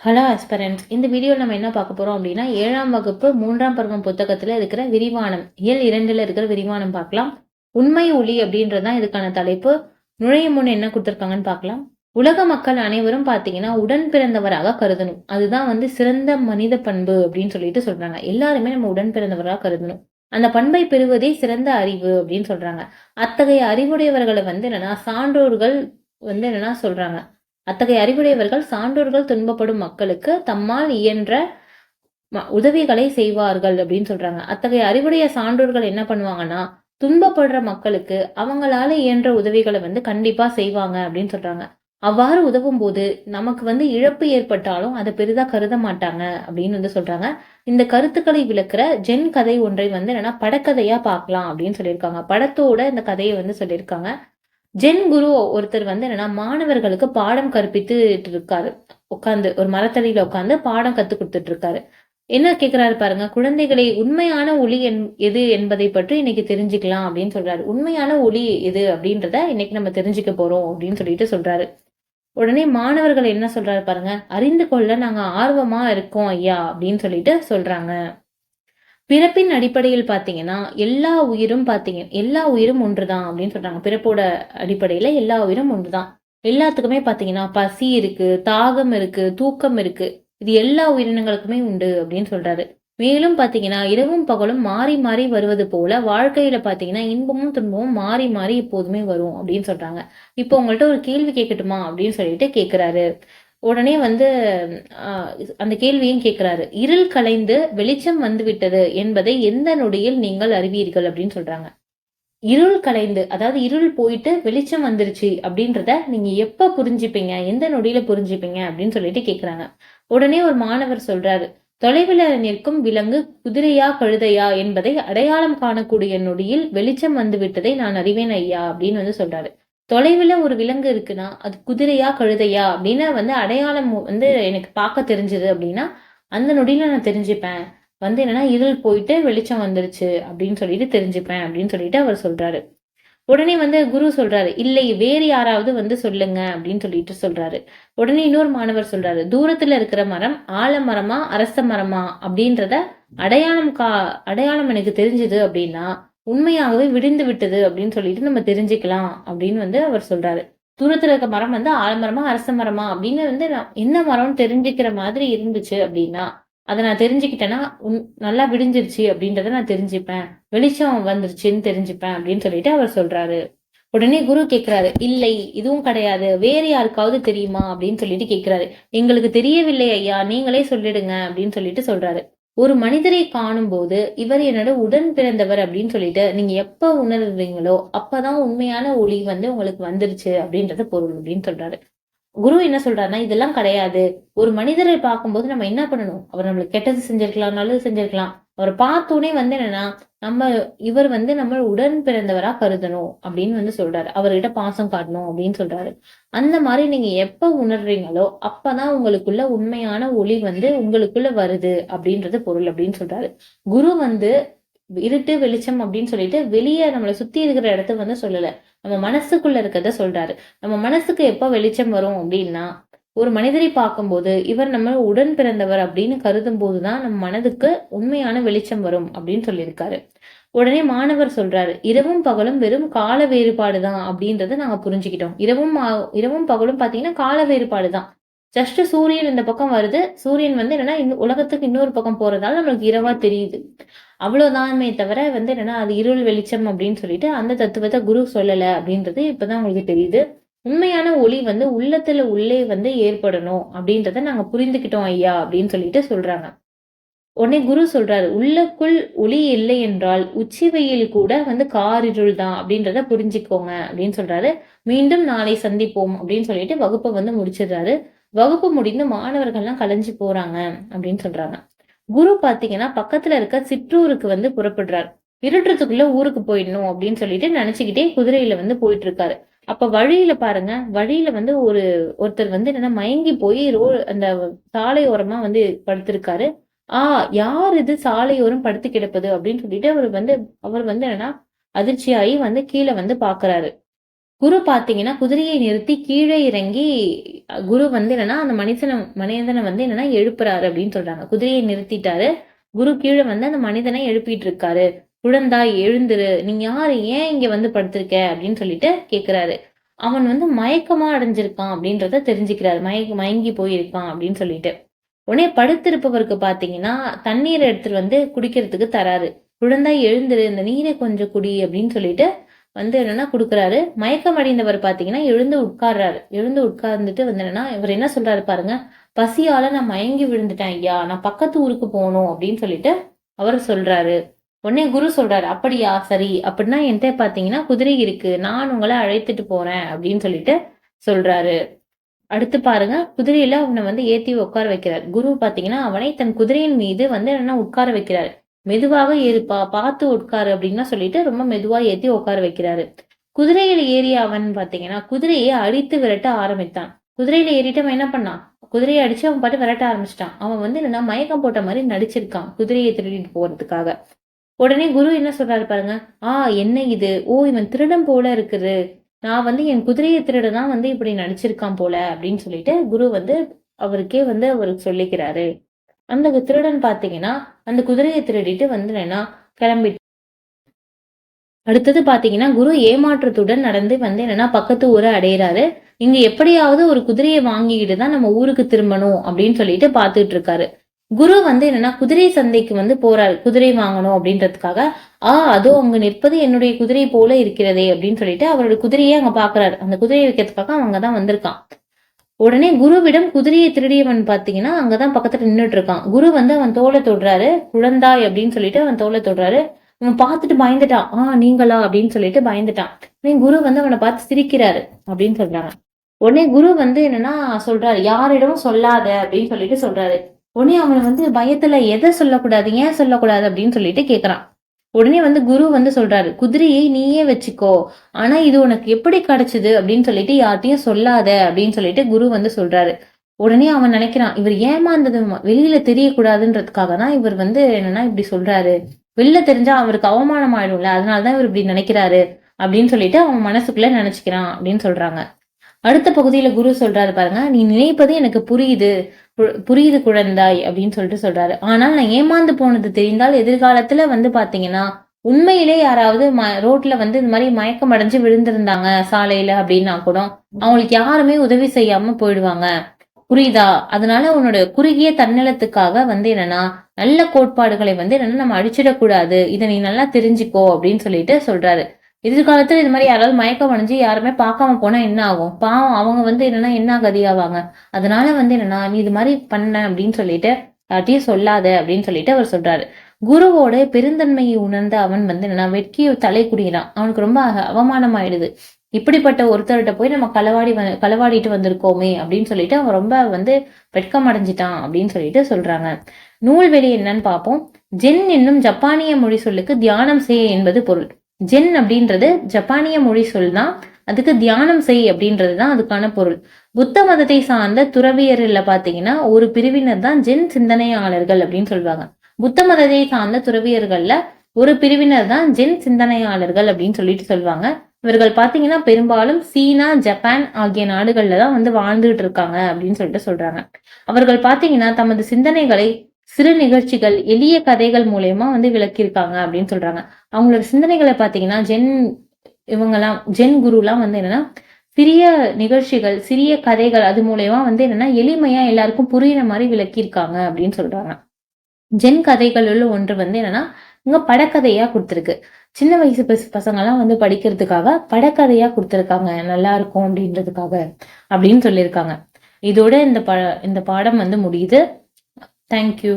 Hello ஆஸ்பரண்ட்ஸ். இந்த வீடியோவில் நம்ம என்ன பார்க்க போகிறோம் அப்படின்னா 7ஆம் வகுப்பு 3ஆம் பருவம் புத்தகத்தில் இருக்கிற விரிவானம் இயல் 2ல் இருக்கிற விரிவானம் பார்க்கலாம். உண்மை ஒளி அப்படின்றது தான் இதுக்கான தலைப்பு. நுழையும் முன் என்ன கொடுத்துருக்காங்கன்னு பார்க்கலாம். உலக மக்கள் அனைவரும் பார்த்தீங்கன்னா உடன் பிறந்தவராக கருதணும். அதுதான் சிறந்த மனித பண்பு அப்படின்னு சொல்லிட்டு சொல்றாங்க. எல்லாருமே நம்ம உடன் பிறந்தவராக கருதணும். அந்த பண்பை பெறுவதே சிறந்த அறிவு அப்படின்னு சொல்றாங்க. அத்தகைய அறிவுடையவர்களை என்னன்னா சான்றோர்கள் என்னன்னா சொல்றாங்க. அத்தகைய அறிவுடையவர்கள் சான்றோர்கள் துன்பப்படும் மக்களுக்கு தம்மால் இயன்ற உதவிகளை செய்வார்கள் அப்படின்னு சொல்றாங்க. அத்தகைய அறிவுடைய சான்றோர்கள் என்ன பண்ணுவாங்கன்னா, துன்பப்படுற மக்களுக்கு அவங்களால இயன்ற உதவிகளை கண்டிப்பா செய்வாங்க அப்படின்னு சொல்றாங்க. அவ்வாறு உதவும் போது நமக்கு இழப்பு ஏற்பட்டாலும் அதை பெரிதா கருத மாட்டாங்க அப்படின்னு சொல்றாங்க. இந்த கருத்துக்களை விளக்குற ஜென் கதை ஒன்றை என்னன்னா படக்கதையா பார்க்கலாம் அப்படின்னு சொல்லியிருக்காங்க. படத்தோட இந்த கதையை சொல்லியிருக்காங்க. ஜென் குரு ஒருத்தர் என்னன்னா மாணவர்களுக்கு பாடம் கற்பித்துட்டு இருக்காரு. உட்கார்ந்து ஒரு மரத்தடியில உட்கார்ந்து பாடம் கத்து கொடுத்துட்டு இருக்காரு. என்ன கேக்குறாரு பாருங்க. குழந்தைகளை உண்மையான ஒளி எது என்பதை பற்றி இன்னைக்கு தெரிஞ்சுக்கலாம் அப்படின்னு சொல்றாரு. உண்மையான ஒளி எது அப்படின்றத இன்னைக்கு நம்ம தெரிஞ்சுக்க போறோம் அப்படின்னு சொல்லிட்டு சொல்றாரு. உடனே மாணவர்கள் என்ன சொல்றாரு பாருங்க. அறிந்து கொள்ள நாங்க ஆர்வமா இருக்கோம் ஐயா அப்படின்னு சொல்லிட்டு சொல்றாங்க. பிறப்பின் அடிப்படையில் பாத்தீங்கன்னா எல்லா உயிரும் ஒன்றுதான் அப்படின்னு சொல்றாங்க. பிறப்போட அடிப்படையில எல்லா உயிரும் ஒன்றுதான். எல்லாத்துக்குமே பாத்தீங்கன்னா பசி இருக்கு, தாகம் இருக்கு, தூக்கம் இருக்கு. இது எல்லா உயிரினங்களுக்குமே உண்டு அப்படின்னு சொல்றாரு. மேலும் பாத்தீங்கன்னா இரவும் பகலும் மாறி மாறி வருவது போல வாழ்க்கையில பாத்தீங்கன்னா இன்பமும் துன்பமும் மாறி மாறி எப்போதுமே வரும் அப்படின்னு சொல்றாங்க. இப்போ உங்கள்ட்ட ஒரு கேள்வி கேட்கட்டுமா அப்படின்னு சொல்லிட்டு கேக்குறாரு. உடனே அந்த கேள்வியும் கேட்கிறாரு. இருள் கலைந்து வெளிச்சம் வந்துவிட்டது என்பதை எந்த நொடியில் நீங்கள் அறிவீர்கள் அப்படின்னு சொல்றாங்க. இருள் கலைந்து, அதாவது இருள் போயிட்டு வெளிச்சம் வந்துருச்சு அப்படின்றத நீங்க எப்ப புரிஞ்சுப்பீங்க, எந்த நொடியில புரிஞ்சுப்பீங்க அப்படின்னு சொல்லிட்டு கேக்குறாங்க. உடனே ஒரு மாணவர் சொல்றாரு. தொலைவில் நிற்கும் விலங்கு குதிரையா கழுதையா என்பதை அடையாளம் காணக்கூடிய நொடியில் வெளிச்சம் வந்து விட்டதை நான் அறிவேன் ஐயா அப்படின்னு சொல்றாரு. தொலைவில் ஒரு விலங்கு இருக்குன்னா அது குதிரையா கழுதையா அப்படின்னு அடையாளம் எனக்கு பார்க்க தெரிஞ்சது அப்படின்னா அந்த நொடியில நான் தெரிஞ்சுப்பேன். என்னன்னா இருள் போயிட்டு வெளிச்சம் வந்துருச்சு அப்படின்னு சொல்லிட்டு தெரிஞ்சுப்பேன் அப்படின்னு சொல்லிட்டு அவர் சொல்றாரு. உடனே குரு சொல்றாரு. இல்லை வேறு யாராவது சொல்லுங்க அப்படின்னு சொல்லிட்டு சொல்றாரு. உடனே இன்னொரு மாணவர் சொல்றாரு. தூரத்துல இருக்கிற மரம் ஆலமரமா அரச மரமா அப்படின்றத அடையாளம் எனக்கு தெரிஞ்சது அப்படின்னா உண்மையாகவே விடிந்து விட்டது அப்படின்னு சொல்லிட்டு நம்ம தெரிஞ்சுக்கலாம் அப்படின்னு அவர் சொல்றாரு. தூரத்துல இருக்க மரம் ஆலமரமா அரச மரமா அப்படின்னு நான் என்ன மரம்னு தெரிஞ்சுக்கிற மாதிரி இருந்துச்சு அப்படின்னா அதை நான் தெரிஞ்சுக்கிட்டேன்னா நல்லா விடிஞ்சிருச்சு அப்படின்றத நான் தெரிஞ்சுப்பேன். வெளிச்சம் வந்துருச்சுன்னு தெரிஞ்சுப்பேன் அப்படின்னு சொல்லிட்டு அவர் சொல்றாரு. உடனே குரு கேக்குறாரு. இல்லை இதுவும் கிடையாது, வேற யாருக்காவது தெரியுமா அப்படின்னு சொல்லிட்டு கேக்குறாரு. எங்களுக்கு தெரியவில்லை ஐயா, நீங்களே சொல்லிடுங்க அப்படின்னு சொல்லிட்டு சொல்றாரு. ஒரு மனிதரை காணும் போது இவர் என்னோட உடன் பிறந்தவர் அப்படின்னு சொல்லிட்டு நீங்க எப்ப உணர்றீங்களோ அப்பதான் உண்மையான ஒளி உங்களுக்கு வந்துருச்சு அப்படின்றது பொருள் அப்படின்னு சொல்றாரு. குரு என்ன சொல்றாருன்னா இதெல்லாம் கிடையாது. ஒரு மனிதரை பார்க்கும்போது நம்ம என்ன பண்ணணும், அவர் நம்மளுக்கு கெட்டது செஞ்சிருக்கலாம், நல்லது செஞ்சிருக்கலாம். அவரை பார்த்தோன்னே என்னன்னா நம்ம இவர் நம்ம உடன் பிறந்தவரா கருதணும் அப்படின்னு சொல்றாரு. அவர்கிட்ட பாசம் காட்டணும் அப்படின்னு சொல்றாரு. அந்த மாதிரி நீங்க எப்ப உணர்றீங்களோ அப்பதான் உங்களுக்குள்ள உண்மையான ஒளி உங்களுக்குள்ள வருது அப்படின்றது பொருள் அப்படின்னு சொல்றாரு. குரு இருட்டு வெளிச்சம் அப்படின்னு சொல்லிட்டு வெளியே நம்மளை சுத்தி இருக்கிற இடத்த சொல்லல. நம்ம மனசுக்குள்ள இருக்கிறத சொல்றாரு. நம்ம மனசுக்கு எப்ப வெளிச்சம் வரும் அப்படின்னா ஒரு மனிதரை பார்க்கும்போது இவர் நம்ம உடன் பிறந்தவர் அப்படின்னு கருதும் போதுதான் நம்ம மனதுக்கு உண்மையான வெளிச்சம் வரும் அப்படின்னு சொல்லியிருக்காரு. உடனே மாணவர் சொல்றாரு. இரவும் பகலும் வெறும் கால வேறுபாடுதான் அப்படின்றத நாங்க புரிஞ்சுக்கிட்டோம். இரவும் பகலும் பாத்தீங்கன்னா கால வேறுபாடுதான். ஜஸ்ட் சூரியன் இந்த பக்கம் வருது. சூரியன் என்னன்னா உலகத்துக்கு இன்னொரு பக்கம் போறதால நம்மளுக்கு இரவா தெரியுது. அவ்வளவுதானே தவிர என்னன்னா அது இருள் வெளிச்சம் அப்படின்னு சொல்லிட்டு அந்த தத்துவத்தை குரு சொல்லல அப்படின்றது இப்பதான் உங்களுக்கு தெரியுது. உண்மையான ஒளி உள்ளத்துல உள்ளே ஏற்படணும் அப்படின்றத நாங்க புரிந்துக்கிட்டோம் ஐயா அப்படின்னு சொல்லிட்டு சொல்றாங்க. உடனே குரு சொல்றாரு. உள்ளுக்குள் ஒளி இல்லை என்றால் உச்சி வெயில் கூட காரிருள் தான் அப்படின்றத புரிஞ்சுக்கோங்க அப்படின்னு சொல்றாரு. மீண்டும் நாளை சந்திப்போம் அப்படின்னு சொல்லிட்டு வகுப்பை முடிச்சிடுறாரு. வகுப்பு முடிந்து மாணவர்கள்லாம் கலைஞ்சு போறாங்க அப்படின்னு சொல்றாங்க. குரு பாத்தீங்கன்னா பக்கத்துல இருக்க சிற்றூருக்கு புறப்படுறாரு. இருட்டுறதுக்குள்ள ஊருக்கு போயிடணும் அப்படின்னு சொல்லிட்டு நினைச்சுக்கிட்டே குதிரையில போயிட்டு இருக்காரு. அப்ப வழியில பாருங்க. வழியில ஒருத்தர் என்னன்னா மயங்கி போய் அந்த சாலையோரமா படுத்திருக்காரு. யார் இது சாலையோரம் படுத்து கிடப்பது அப்படின்னு சொல்லிட்டு அவர் என்னன்னா அதிர்ச்சியாகி கீழே பாக்குறாரு. குரு பாத்தீங்கன்னா குதிரையை நிறுத்தி கீழே இறங்கி குரு வந்து என்னன்னா அந்த மனிதனை வந்து என்னன்னா எழுப்புறாரு அப்படின்னு சொல்றாங்க. குதிரையை நிறுத்திட்டாரு. குரு கீழே வந்து அந்த மனிதனை எழுப்பிட்டு இருக்காரு. குழந்தாய் எழுந்துரு, நீ யாரு, ஏன் இங்க வந்து படுத்திருக்க அப்படின்னு சொல்லிட்டு கேக்குறாரு. அவன் வந்து மயக்கமா அடைஞ்சிருக்கான் அப்படின்றத தெரிஞ்சுக்கிறாரு. மயங்கி போயிருக்கான் அப்படின்னு சொல்லிட்டு. உடனே படுத்திருப்பவருக்கு பாத்தீங்கன்னா தண்ணீர் எடுத்துட்டு வந்து குடிக்கிறதுக்கு தராரு. குழந்தாய் எழுந்துரு, இந்த நீரை கொஞ்சம் குடி அப்படின்னு சொல்லிட்டு வந்து என்னன்னா குடுக்குறாரு. மயக்கம் அடைந்தவர் பாத்தீங்கன்னா எழுந்து உட்கார்றாரு. எழுந்து உட்கார்ந்துட்டு வந்து என்னன்னா இவர் என்ன சொல்றாரு பாருங்க, பசியால நான் மயங்கி விழுந்துட்டேன் ஐயா, நான் பக்கத்து ஊருக்கு போகணும் அப்படின்னு சொல்லிட்டு அவர் சொல்றாரு. உடனே குரு சொல்றாரு, அப்படியா, சரி, அப்படின்னா என்கிட்ட பாத்தீங்கன்னா குதிரை இருக்கு, நான் உங்களை அழைத்துட்டு போறேன் அப்படின்னு சொல்லிட்டு சொல்றாரு. அடுத்து பாருங்க, குதிரையில அவனை வந்து ஏத்தி உட்கார வைக்கிறார். குரு பாத்தீங்கன்னா அவனை தன் குதிரையின் மீது வந்து என்னன்னா உட்கார வைக்கிறாரு. மெதுவாக ஏறுப்பா, பார்த்து உட்காரு அப்படின்னா சொல்லிட்டு ரொம்ப மெதுவா ஏத்தி உட்கார வைக்கிறாரு. குதிரையில ஏறிய அவன் பாத்தீங்கன்னா குதிரையை அடித்து விரட்ட ஆரம்பித்தான். குதிரையில ஏறிட்டு அவன் என்ன பண்ணான், குதிரையை அடிச்சு அவன் பாட்டு விரட்ட ஆரம்பிச்சிட்டான். அவன் வந்து என்னன்னா மயக்கம் போட்ட மாதிரி நடிச்சிருக்கான் குதிரையை திருடிட்டு போறதுக்காக. உடனே குரு என்ன சொல்றாரு பாருங்க, என்ன இது, இவன் திருடன் போல இருக்குது, நான் வந்து என் குதிரையை திருடதான் வந்து இப்படி நடிச்சிருக்கான் போல அப்படின்னு சொல்லிட்டு குரு வந்து அவருக்கே வந்து அவருக்கு சொல்லிக்கிறாரு. அந்த திருடன் பாத்தீங்கன்னா அந்த குதிரையை திருடிட்டு வந்து என்னன்னா கிளம்பி அடுத்தது பாத்தீங்கன்னா குரு ஏமாற்றத்துடன் நடந்து வந்து என்னன்னா பக்கத்து ஊரை அடையிறாரு. இங்க எப்படியாவது ஒரு குதிரையை வாங்கிக்கிட்டு தான் நம்ம ஊருக்கு திரும்பணும் அப்படின்னு சொல்லிட்டு பாத்துட்டு இருக்காரு. குரு வந்து என்னன்னா குதிரை சந்தைக்கு வந்து போறாரு, குதிரை வாங்கணும் அப்படின்றதுக்காக. அதோ அங்க நிற்பது என்னுடைய குதிரை போல இருக்கிறதே அப்படின்னு சொல்லிட்டு அவரோட குதிரையை அங்க பாக்குறாரு. அந்த குதிரையை வைக்கிறதுக்காக அவங்கதான் வந்திருக்கான். உடனே குருவிடம் குதிரையை திருடியவன் பாத்தீங்கன்னா அங்கதான் பக்கத்துல நின்றுட்டு இருக்கான். குரு வந்து அவன் தோலை தொடுறாரு. குழந்தாய் அப்படின்னு சொல்லிட்டு அவன் தோலை தொடுறாரு. அவன் பார்த்துட்டு பயந்துட்டான். நீங்களா அப்படின்னு சொல்லிட்டு பயந்துட்டான். குரு வந்து அவனை பார்த்து சிரிக்கிறாரு அப்படின்னு சொல்றாங்க. உடனே குரு வந்து என்னன்னா சொல்றாரு, யாரிடமும் சொல்லாத அப்படின்னு சொல்லிட்டு சொல்றாரு. உடனே அவன் வந்து பயத்துல எதை சொல்லக்கூடாது, ஏன் சொல்லக்கூடாது அப்படின்னு சொல்லிட்டு கேக்குறான். உடனே வந்து குரு வந்து சொல்றாரு, குதிரையை நீயே வச்சுக்கோ, ஆனா இது உனக்கு எப்படி கிடைச்சது அப்படின்னு சொல்லிட்டு யார்ட்டையும் சொல்லாத அப்படின்னு சொல்லிட்டு குரு வந்து சொல்றாரு. உடனே அவன் நினைக்கிறான், இவர் ஏமாந்தது வெளியில தெரியக்கூடாதுன்றதுக்காக தான் இவர் வந்து என்னன்னா இப்படி சொல்றாரு, வெளில தெரிஞ்சா அவருக்கு அவமானம் ஆயிடும்ல, அதனாலதான் இவர் இப்படி நினைக்கிறாரு அப்படின்னு சொல்லிட்டு அவன் மனசுக்குள்ள நினைச்சுக்கிறான் அப்படின்னு சொல்றாங்க. அடுத்த பகுதியில குரு சொல்றாரு பாருங்க, நீ நினைப்பது எனக்கு புரியுது, புரியுது குழந்தாய் அப்படின்னு சொல்லிட்டு சொல்றாரு. ஆனால் நான் ஏமாந்து போனது தெரிந்தால் எதிர்காலத்துல வந்து பாத்தீங்கன்னா உண்மையிலே யாராவது ரோட்ல வந்து இந்த மாதிரி மயக்கம் அடைஞ்சு விழுந்திருந்தாங்க சாலையில அப்படின்னா கூட அவங்களுக்கு யாருமே உதவி செய்யாம போயிடுவாங்க, புரியுதா? அதனால உன்னோட குறுகிய தன்னலத்துக்காக வந்து என்னன்னா நல்ல கோட்பாடுகளை வந்து என்னன்னா நம்ம அடிச்சிடக்கூடாது, இதை நீ நல்லா தெரிஞ்சுக்கோ அப்படின்னு சொல்லிட்டு சொல்றாரு. எதிர்காலத்துல இது மாதிரி யாராவது மயக்கம் அடைஞ்சு யாருமே பார்க்காம போனா என்ன ஆகும், பாவம் அவங்க வந்து என்னன்னா என்ன கதியாவாங்க. அதனால வந்து என்னன்னா நீ இது மாதிரி பண்ண அப்படின்னு சொல்லிட்டு யார்ட்டையும் சொல்லாத அப்படின்னு சொல்லிட்டு அவர் சொல்றாரு. குருவோட பெருந்தன்மையை உணர்ந்த அவன் வந்து என்னன்னா வெட்கிய தலை குடிக்கிறான். அவனுக்கு ரொம்ப அவமானம் ஆயிடுது. இப்படிப்பட்ட ஒருத்தர்கிட்ட போய் நம்ம களவாடிட்டு வந்திருக்கோமே அப்படின்னு சொல்லிட்டு அவன் ரொம்ப வந்து வெட்கம் அடைஞ்சிட்டான் அப்படின்னு சொல்லிட்டு சொல்றாங்க. நூல்வெளி என்னன்னு பார்ப்போம். ஜென் என்னும் ஜப்பானிய மொழி சொல்லுக்கு தியானம் செய் என்பது பொருள். ஜென் அப்படின்றது ஜப்பானிய மொழி சொல் தான், அதுக்கு தியானம் செய் அப்படின்றதுதான் அதுக்கான பொருள். புத்த மதத்தை சார்ந்த துறவியர்ல பாத்தீங்கன்னா ஒரு பிரிவினர் தான் ஜென் சிந்தனையாளர்கள் அப்படின்னு சொல்லுவாங்க. புத்த மதத்தை சார்ந்த துறவியர்கள்ல ஒரு பிரிவினர் தான் ஜென் சிந்தனையாளர்கள் அப்படின்னு சொல்லிட்டு சொல்லுவாங்க. இவர்கள் பாத்தீங்கன்னா பெரும்பாலும் சீனா, ஜப்பான் ஆகிய நாடுகள்ல தான் வந்து வாழ்ந்துட்டு இருக்காங்க அப்படின்னு சொல்லிட்டு சொல்றாங்க. அவர்கள் பாத்தீங்கன்னா தமது சிந்தனைகளை சிறு நிகழ்ச்சிகள், எளிய கதைகள் மூலயமா வந்து விளக்கியிருக்காங்க அப்படின்னு சொல்றாங்க. அவங்களோட சிந்தனைகளை பாத்தீங்கன்னா ஜென் குருலாம் வந்து என்னன்னா சிறிய நிகழ்ச்சிகள், சிறிய கதைகள் அது மூலயமா வந்து என்னன்னா எளிமையா எல்லாருக்கும் புரியுற மாதிரி விளக்கியிருக்காங்க அப்படின்னு சொல்றாங்க. ஜென் கதைகளுள்ள ஒன்று வந்து என்னன்னா இங்க படக்கதையா கொடுத்துருக்கு. சின்ன வயசு பசங்க எல்லாம் வந்து படிக்கிறதுக்காக படக்கதையா கொடுத்துருக்காங்க, நல்லா இருக்கும் அப்படின்றதுக்காக அப்படின்னு சொல்லியிருக்காங்க. இதோட இந்த பாடம் வந்து முடியுது. தேங்க்யூ.